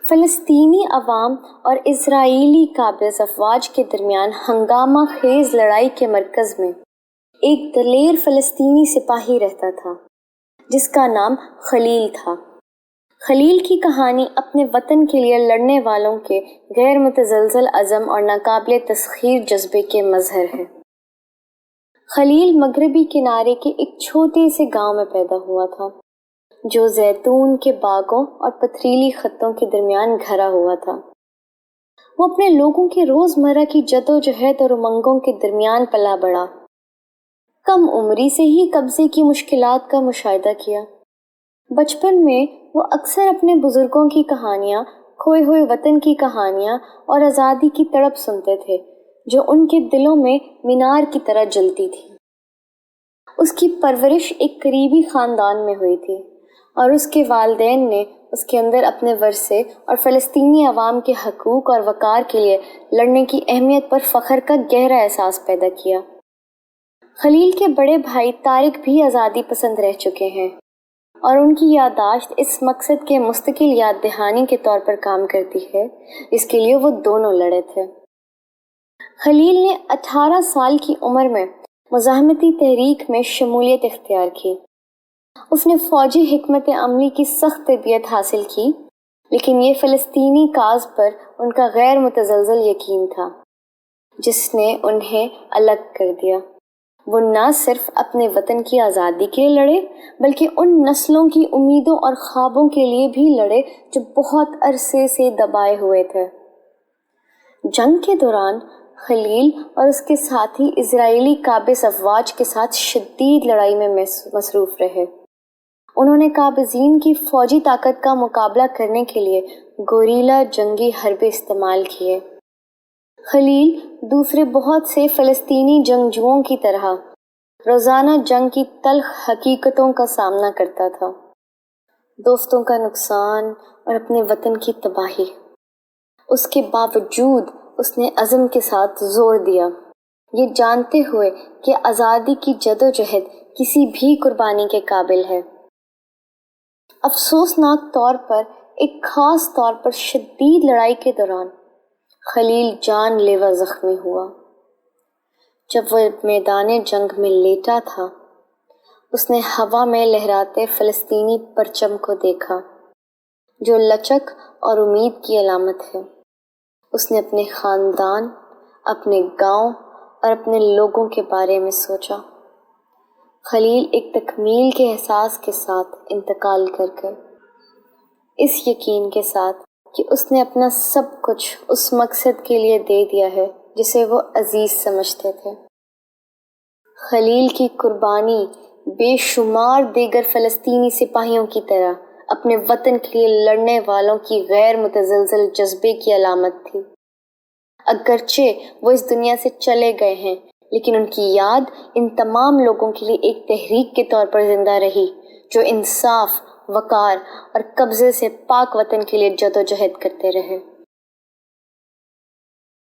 فلسطینی عوام اور اسرائیلی قابض افواج کے درمیان ہنگامہ خیز لڑائی کے مرکز میں ایک دلیر فلسطینی سپاہی رہتا تھا جس کا نام خلیل تھا۔ خلیل کی کہانی اپنے وطن کے لیے لڑنے والوں کے غیر متزلزل عزم اور ناقابل تسخیر جذبے کے مظہر ہے۔ خلیل مغربی کنارے کے ایک چھوٹے سے گاؤں میں پیدا ہوا تھا جو زیتون کے باغوں اور پتھریلی خطوں کے درمیان گھرا ہوا تھا۔ وہ اپنے لوگوں کے روزمرہ کی جدوجہد اور امنگوں کے درمیان پلا بڑھا۔ کم عمری سے ہی قبضے کی مشکلات کا مشاہدہ کیا۔ بچپن میں وہ اکثر اپنے بزرگوں کی کہانیاں، کھوئے ہوئے وطن کی کہانیاں اور آزادی کی تڑپ سنتے تھے جو ان کے دلوں میں مینار کی طرح جلتی تھی۔ اس کی پرورش ایک قریبی خاندان میں ہوئی تھی اور اس کے والدین نے اس کے اندر اپنے ورثے اور فلسطینی عوام کے حقوق اور وقار کے لیے لڑنے کی اہمیت پر فخر کا گہرا احساس پیدا کیا۔ خلیل کے بڑے بھائی طارق بھی آزادی پسند رہ چکے ہیں اور ان کی یادداشت اس مقصد کے مستقل یاد دہانی کے طور پر کام کرتی ہے جس کے لیے وہ دونوں لڑے تھے۔ خلیل نے 18 سال کی عمر میں مزاحمتی تحریک میں شمولیت اختیار کی۔ اس نے فوجی حکمت عملی کی سخت تربیت حاصل کی، لیکن یہ فلسطینی کاز پر ان کا غیر متزلزل یقین تھا جس نے انہیں الگ کر دیا۔ وہ نہ صرف اپنے وطن کی آزادی کے لیے لڑے بلکہ ان نسلوں کی امیدوں اور خوابوں کے لیے بھی لڑے جو بہت عرصے سے دبائے ہوئے تھے۔ جنگ کے دوران خلیل اور اس کے ساتھی اسرائیلی قابض افواج کے ساتھ شدید لڑائی میں مصروف رہے۔ انہوں نے قابضین کی فوجی طاقت کا مقابلہ کرنے کے لیے گوریلا جنگی حربے استعمال کیے۔ خلیل دوسرے بہت سے فلسطینی جنگجوؤں کی طرح روزانہ جنگ کی تلخ حقیقتوں کا سامنا کرتا تھا، دوستوں کا نقصان اور اپنے وطن کی تباہی۔ اس کے باوجود اس نے عزم کے ساتھ زور دیا، یہ جانتے ہوئے کہ آزادی کی جدوجہد کسی بھی قربانی کے قابل ہے۔ افسوسناک طور پر ایک خاص طور پر شدید لڑائی کے دوران خلیل جان لیوا زخمی ہوا۔ جب وہ میدان جنگ میں لیٹا تھا، اس نے ہوا میں لہراتے فلسطینی پرچم کو دیکھا جو لچک اور امید کی علامت ہے۔ اس نے اپنے خاندان، اپنے گاؤں اور اپنے لوگوں کے بارے میں سوچا۔ خلیل ایک تکمیل کے احساس کے ساتھ انتقال کر گئے، اس یقین کے ساتھ کہ اس نے اپنا سب کچھ اس مقصد کے لیے دے دیا ہے جسے وہ عزیز سمجھتے تھے۔ خلیل کی قربانی بے شمار دیگر فلسطینی سپاہیوں کی طرح اپنے وطن کے لیے لڑنے والوں کی غیر متزلزل جذبے کی علامت تھی۔ اگرچہ وہ اس دنیا سے چلے گئے ہیں، لیکن ان کی یاد ان تمام لوگوں کے لیے ایک تحریک کے طور پر زندہ رہی جو انصاف، وقار اور قبضے سے پاک وطن کے لیے جدوجہد کرتے رہے۔